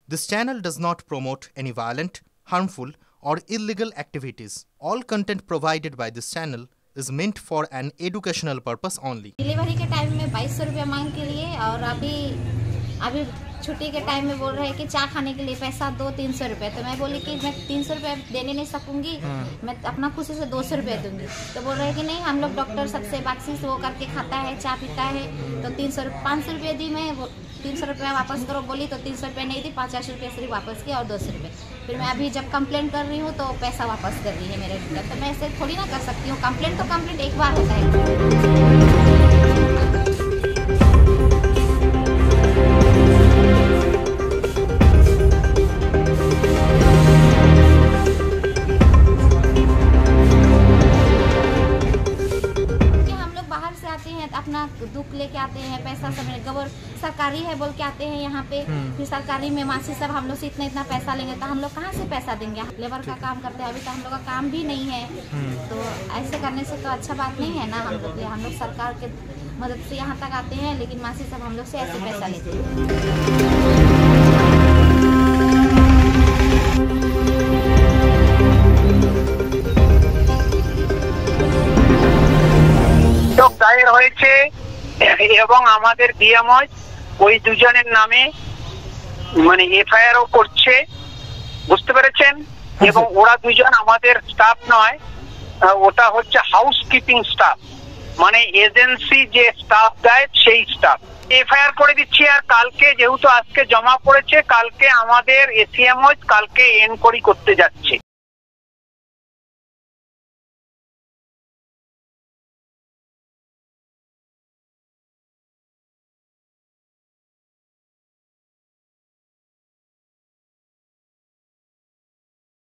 This channel does not promote any violent, harmful, or illegal activities. All content provided by this channel is meant for an educational purpose only. Delivery के time में 2200 रुपये मांग के लिए और अभी छुट्टी के टाइम में बोल रहे हैं कि चाय खाने के लिए पैसा दो 300 रुपये। तो मैं बोली कि मैं 300 रुपये देने नहीं सकूंगी, मैं अपना खुशी से 200 रुपये दूंगी। तो बोल रहे हैं कि नहीं, हम लोग डॉक्टर सबसे बातचीत वो करके खाता है, चाय पीता है। तो 500 रुपये दी मैं, 300 रुपये वापस करो बोली तो 300 रुपये नहीं दी, 50 रुपये सिर्फ वापस किया और 200 रुपये। फिर मैं अभी जब कंप्लेंट कर रही हूँ तो पैसा वापस कर रही है मेरे डॉक्टर। तो मैं ऐसे थोड़ी ना कर सकती हूँ। कंप्लेंट तो कंप्लेंट एक बार होता है। अपना दुख लेके आते हैं, पैसा सब गवर सरकारी है बोल के आते हैं यहाँ पे। फिर सरकारी में मासी सब हम लोग से इतना पैसा लेंगे तो हम लोग कहाँ से पैसा देंगे? लेबर का काम करते हैं, अभी तो हम लोग का काम भी नहीं है। तो ऐसे करने से तो अच्छा बात नहीं है ना हम लोग। हम लोग सरकार के मदद से यहाँ तक आते हैं, लेकिन मासी सब हम लोग से ऐसे पैसा लेते हैं। দায়ের হয়েছে এবং আমাদের ডিএমওই ওই দুজনের নামে মানে এফআইআরও করছে, বুঝতে পেরেছেন? এবং ওরা দুজন আমাদের স্টাফ নয়, ওটা হচ্ছে হাউসকিপিং স্টাফ, মানে এজেন্সি যে স্টাফ দেয় সেই স্টাফ। এফআইআর করে দিচ্ছি। আর কালকে যেহেতু আজকে জমা পড়েছে, কালকে আমাদের এসিএমও কালকে এনকোয়ারি করতে যাচ্ছে।